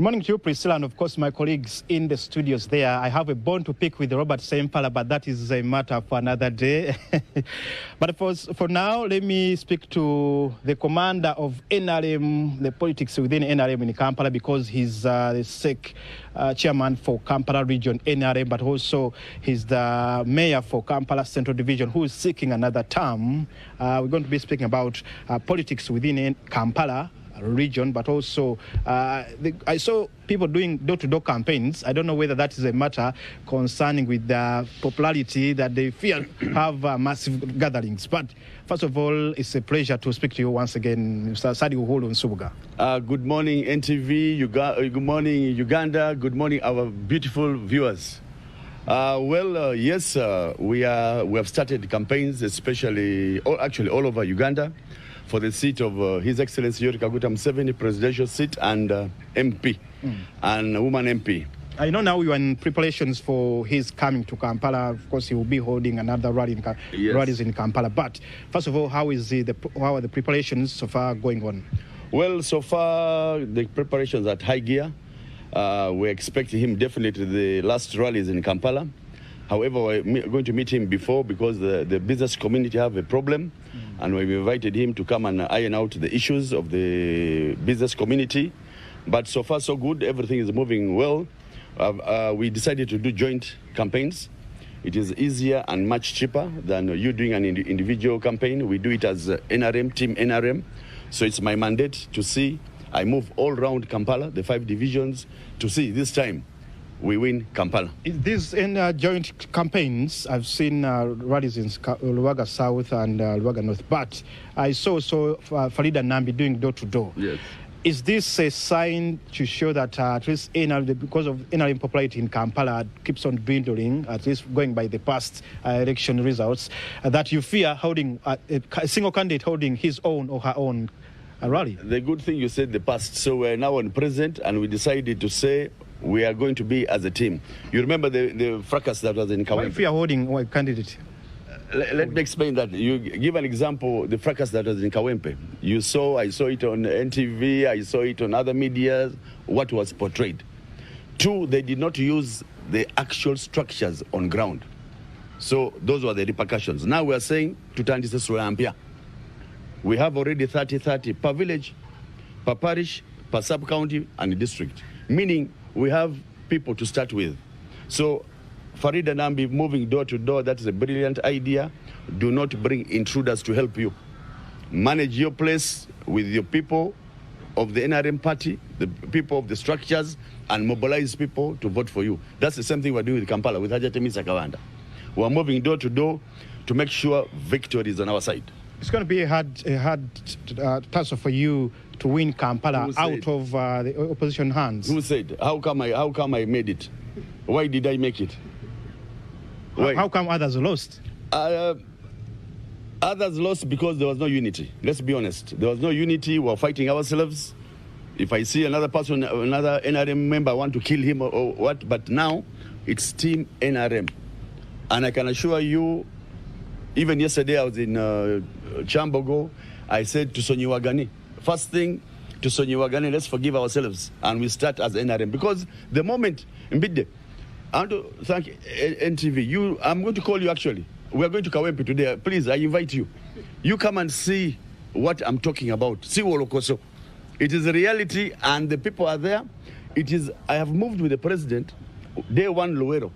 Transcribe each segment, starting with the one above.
Good morning to you, Priscilla, and of course my colleagues in the studios there. I have a bone to pick with Robert Sempala, but that is a matter for another day. But for now, let me speak to the commander of NRM, the politics within NRM in Kampala, because he's the SEC chairman for Kampala region NRM, but also he's the mayor for Kampala Central Division, who is seeking another term. We're going to be speaking about politics within Kampala region, but also I saw people doing door-to-door campaigns. I don't know whether that is a matter concerning with the popularity that they fear have massive gatherings. But first of all, it's a pleasure to speak to you once again, Mr. Salim Uhuru Nsubuga. Good morning, NTV. Good morning, Uganda. Good morning, our beautiful viewers. Yes, we have started campaigns, especially, actually all over Uganda, for the seat of His Excellency Yoweri Kaguta Museveni, presidential seat, and MP, and woman MP. I know now you are in preparations for his coming to Kampala. Of course, he will be holding another rallies in Kampala. But first of all, how are the preparations so far going on? Well, so far the preparations are at high gear. We're expecting him definitely. The last rally is in Kampala. However, we're going to meet him before because the business community have a problem, and we've invited him to come and iron out the issues of the business community. But so far, so good. Everything is moving well. We decided to do joint campaigns. It is easier and much cheaper than you doing an individual campaign. We do it as NRM, Team NRM. So it's my mandate to see. I move all around Kampala, the 5 divisions, to see this time we win Kampala. These joint campaigns, I've seen rallies in Luwaga South and Luwaga North, but I saw Farida Nambi doing door-to-door. Yes. Is this a sign to show that at least NRM, because of NRM popularity in Kampala keeps on dwindling, at least going by the past election results, that you fear holding a single candidate holding his own or her own rally? The good thing you said the past. So we're now on present, and we decided to say we are going to be as a team. You remember the fracas that was in Kawempe? What if you are holding a candidate? Let me explain that. You give an example, the fracas that was in Kawempe. I saw it on NTV, I saw it on other media, what was portrayed. 2, they did not use the actual structures on ground. So those were the repercussions. Now we are saying to Tandise Sulampia. We have already 30-30 per village, per parish, per sub-county and district. Meaning we have people to start with. So Farida Nambi moving door to door, that is a brilliant idea. Do not bring intruders to help you. Manage your place with your people of the NRM party, the people of the structures, and mobilize people to vote for you. That's the same thing we're doing with Kampala, with Hajatemi Sakawanda. We're moving door to door to make sure victory is on our side. It's going to be a hard task for you to win Kampala out of the opposition hands. Who said? How come I made it? Why did I make it? How come others lost? Others lost because there was no unity. Let's be honest. There was no unity. We were fighting ourselves. If I see another person, another NRM member, I want to kill him or what. But now it's Team NRM. And I can assure you, even yesterday I was in Chambogo, I said to Sonyiwagani, first thing to Sonyiwagani, let's forgive ourselves and we start as NRM. Because the moment, Mbide, I want to thank NTV. I'm going to call you actually. We are going to Kawempe today. Please, I invite you. You come and see what I'm talking about. See Wolokoso. It is a reality and the people are there. I have moved with the president, day 1 Luwero.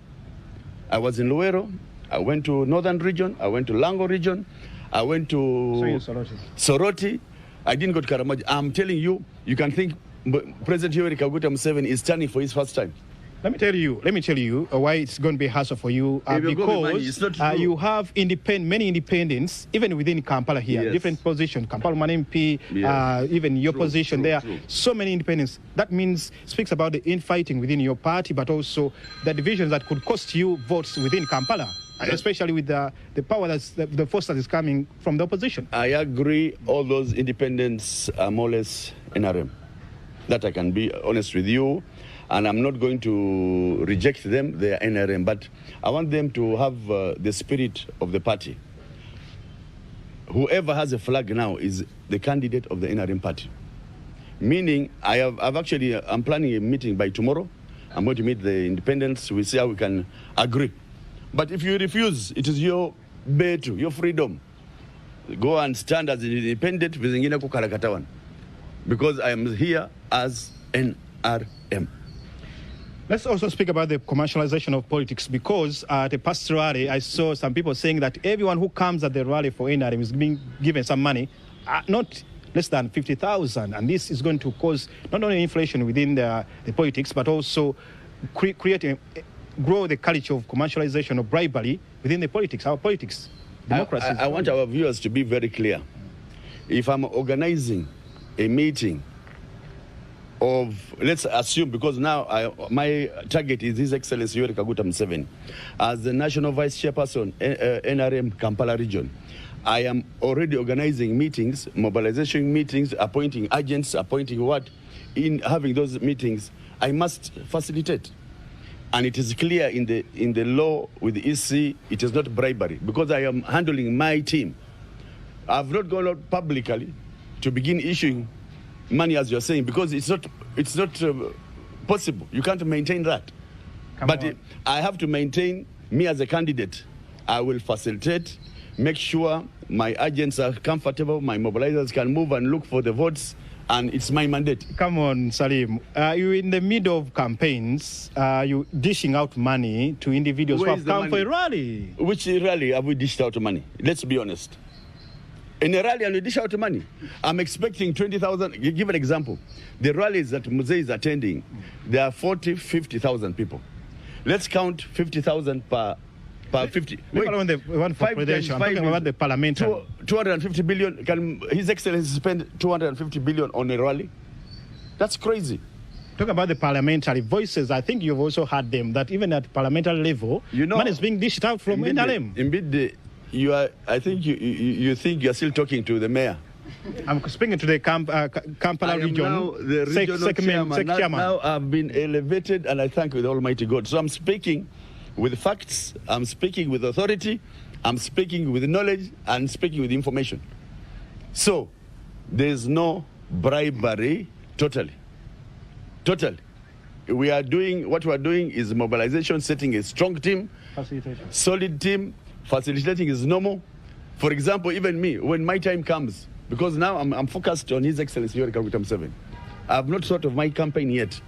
I was in Luwero. I went to Northern region. I went to Lango region. I went to Soroti. I didn't go to Karamoja. I'm telling you, you can think President Yoweri Kaguta Museveni is standing for his first time. Let me tell you why it's going to be a hassle for you. Because you have many independents, even within Kampala here, yes. Different positions. Kampala MP, yes. Even your position there. True. So many independents. That speaks about the infighting within your party, but also the divisions that could cost you votes within Kampala. Especially with the power the force that is coming from the opposition. I agree. All those independents are more or less NRM. That I can be honest with you. And I'm not going to reject them. They are NRM. But I want them to have the spirit of the party. Whoever has a flag now is the candidate of the NRM party. Meaning, I'm planning a meeting by tomorrow. I'm going to meet the independents. We see how we can agree. But if you refuse, it is your betu, your freedom. Go and stand as an independent vizingine kukarakatawan. Because I am here as NRM. Let's also speak about the commercialization of politics, because at a past rally, I saw some people saying that everyone who comes at the rally for NRM is being given some money, not less than 50,000, and this is going to cause not only inflation within the politics, but also grow the culture of commercialization of bribery within the politics, our politics, democracy. I want our viewers to be very clear. If I'm organizing a meeting of, let's assume, because now my target is His Excellency Yoweri Kaguta Museveni, as the National Vice Chairperson, NRM Kampala region, I am already organizing meetings, mobilization meetings, appointing agents, appointing what. In having those meetings, I must facilitate. And it is clear in the law with the EC, it is not bribery, because I am handling my team. I've not gone out publicly to begin issuing money, as you're saying, because it's not possible. You can't maintain that. I have to maintain me as a candidate. I will facilitate, make sure my agents are comfortable, my mobilizers can move and look for the votes, and it's my mandate. Come on, Salim. You're in the middle of campaigns. You dishing out money to individuals who have come for a rally. Which rally have we dished out money? Let's be honest. In a rally, and we dish out money. I'm expecting 20,000. Give an example. The rallies that Muse is attending, there are 40, 50,000 people. Let's count 50,000 per 50. Wait, I'm talking about the parliamentary. 250 billion. Can His Excellency spend 250 billion on a rally? That's crazy. Talk about the parliamentary voices. I think you've also heard them, that even at parliamentary level, money is being dished out from NRM. I think you think you're still talking to the mayor. I'm speaking to the Kampala region. Now the regional chairman. Now I've been elevated, and I thank the Almighty God. So I'm speaking with facts, I'm speaking with authority, I'm speaking with knowledge, and speaking with information. So there's no bribery, totally. We are doing, what we are doing is mobilization, setting a strong team, solid team. Facilitating is normal. For example, even me, when my time comes, because now I'm focused on His Excellency Yoweri Kaguta Museveni. I have not thought of my campaign yet.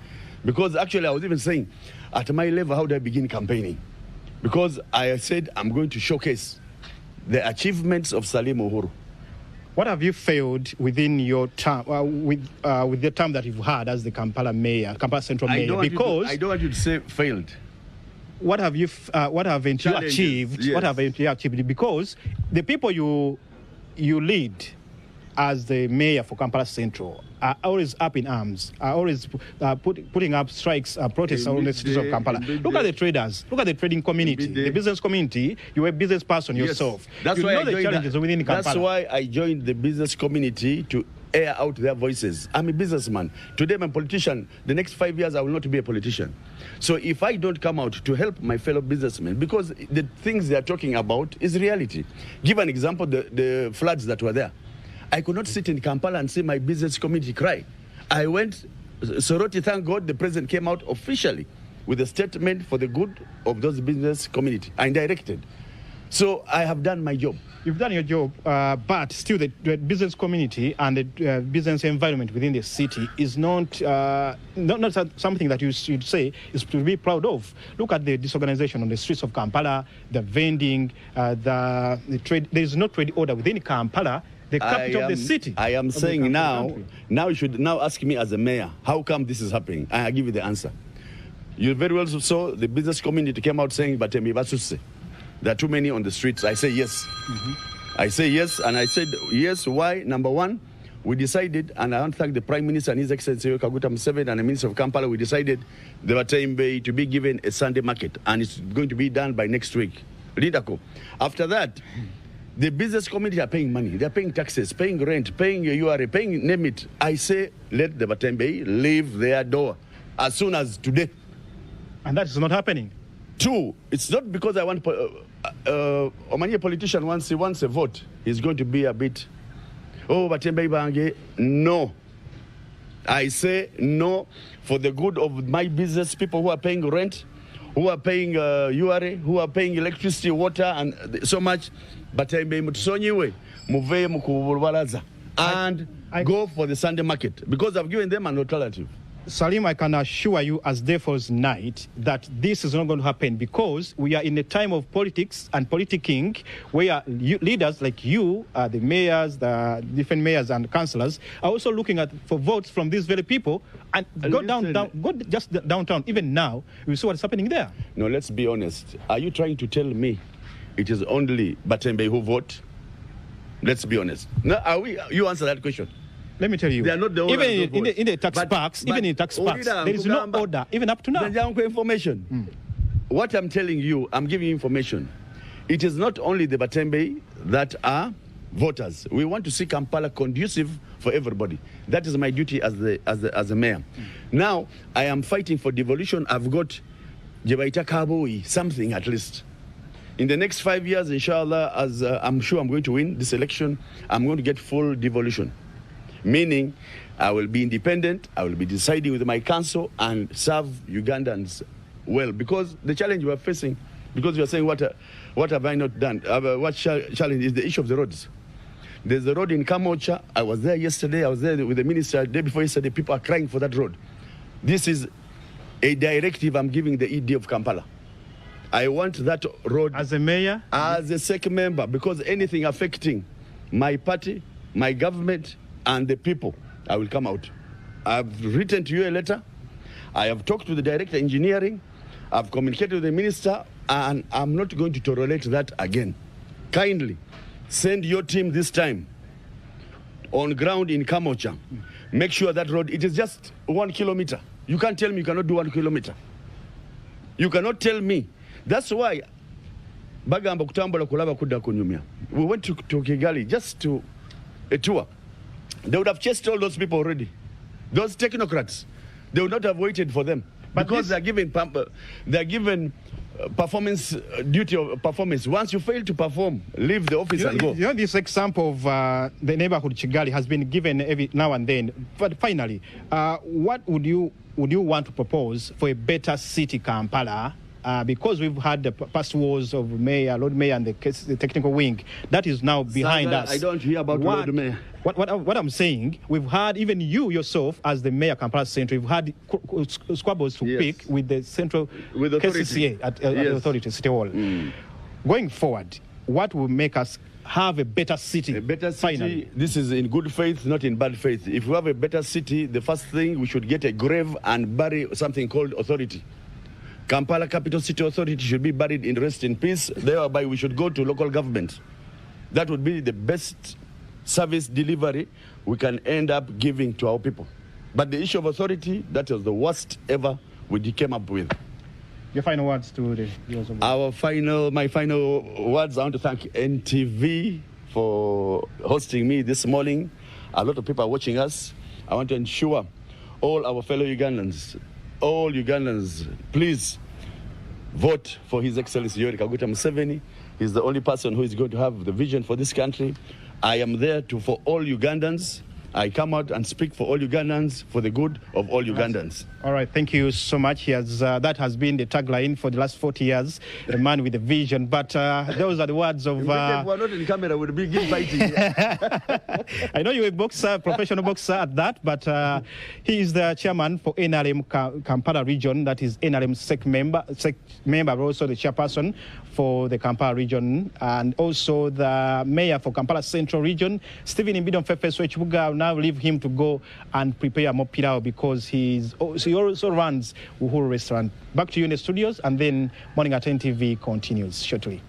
Because actually I was even saying, at my level, how do I begin campaigning? Because I said I'm going to showcase the achievements of Salim Uhuru. What have you failed within your term, with the term that you've had as the Kampala mayor, Kampala Central mayor? I don't want you to say failed. What haven't you achieved? Yes. What haven't you achieved? Because the people you lead as the mayor for Kampala Central are always up in arms, are always putting up strikes, protests on the streets of Kampala. Look at the traders, look at the trading community, the business community. You're a business person yourself. That's why the challenges within Kampala. That's why I joined the business community, to air out their voices. I'm a businessman. Today I'm a politician. The next 5 years I will not be a politician. So if I don't come out to help my fellow businessmen, because the things they are talking about is reality. Give an example, the floods that were there. I could not sit in Kampala and see my business community cry. I went, Soroti, thank God, the president came out officially with a statement for the good of those business community, and directed. So I have done my job. You've done your job, but still the business community and the business environment within the city is not something that you should say is to be proud of. Look at the disorganization on the streets of Kampala, the vending, the trade. There is no trade order within Kampala, the capital of the city. I am saying now you should now ask me as a mayor, how come this is happening? I give you the answer. You very well saw the business community came out saying, but there are too many on the streets. I say yes. I say yes, and I said yes. Why? Number one, we decided, and I want to thank the Prime Minister and His Excellency Yoweri Kaguta Museveni and the Minister of Kampala, we decided the Batembe to be given a Sunday market, and it's going to be done by next week. After that, the business community are paying money. They're paying taxes, paying rent, paying URA, paying name it. I say let the Batembe leave their door as soon as today. And that is not happening. Two, it's not because I want... a politician, once he wants a vote, he's going to be a bit, Batembe Bange. No. I say no for the good of my business, people who are paying rent, who are paying URA, who are paying electricity, water, and so much. But I may and go for the Sunday market because I've given them an alternative. Salim, I can assure you as Devil's Night that this is not going to happen because we are in a time of politics and politicking where leaders like you, the mayors, the different mayors and councillors are also looking for votes from these very people and go just downtown. Even now, we see what's happening there. No, let's be honest. Are you trying to tell me it is only Batembe who vote? Let's be honest. No, you answer that question. Let me tell you, they are not the even in the tax parks, there is no order, even up to now. Information. What I'm telling you, I'm giving you information. It is not only the Batembe that are voters. We want to see Kampala conducive for everybody. That is my duty as a mayor. Now, I am fighting for devolution. I've got Jebaita Kaboi, something at least. In the next 5 years, inshallah, as I'm sure I'm going to win this election, I'm going to get full devolution. Meaning, I will be independent, I will be deciding with my council and serve Ugandans well. Because the challenge we are facing, because you are saying, what have I not done? What challenge is the issue of the roads. There's a road in Kamocha. I was there yesterday. I was there with the minister the day before yesterday. People are crying for that road. This is a directive I'm giving the ED of Kampala. I want that road. As a mayor? As a SEC member, because anything affecting my party, my government, and the people, I will come out. I've written to you a letter. I have talked to the director of engineering. I've communicated with the minister, and I'm not going to tolerate that again. Kindly send your team this time on ground in Kamocha. Make sure that road, it is just 1 kilometer. You can't tell me you cannot do 1 kilometer. You cannot tell me. That's why we went to Kigali just to a tour. They would have chased all those people already. Those technocrats, they would not have waited for them. But because they're given performance, duty of performance. Once you fail to perform, leave the office and go. You know, this example of the neighborhood Kigali has been given every now and then. But finally, what would you want to propose for a better city, Kampala? Because we've had the past wars of Mayor, Lord Mayor, and the technical wing. That is now behind us. I don't hear about Lord Mayor. What I'm saying, we've had, even you yourself, as the Mayor Kampala Central, we've had squabbles to pick with the Central KCCA at the Authority City Hall. Going forward, what will make us have a better city? A better city, finally? This is in good faith, not in bad faith. If we have a better city, the first thing, we should get a grave and bury something called authority. Kampala Capital City Authority should be buried in rest in peace. Thereby, we should go to local government. That would be the best service delivery we can end up giving to our people. But the issue of authority, that was the worst ever we came up with. Your final words to the viewers of my final words, I want to thank NTV for hosting me this morning. A lot of people are watching us. I want to ensure all our fellow Ugandans, all Ugandans, please vote for His Excellency Yoweri Kaguta Museveni. He's the only person who is going to have the vision for this country. I am there for all Ugandans. I come out and speak for all Ugandans, for the good of all Ugandans. All right, thank you so much. That has been the tagline for the last 40 years, a man with a vision. But those are the words of... If we were not in camera, we'd be fighting. I know you're a boxer, professional boxer at that, but he is the chairman for NRM Kampala region. That is NRM SEC member, but also the chairperson for the Kampala region, and also the mayor for Kampala Central region. Stephen Imbidon Fefeso Chibuga, now leave him to go and prepare more pilau because he also runs Uhuru restaurant. Back to you in the studios, and then Morning at NTV continues shortly.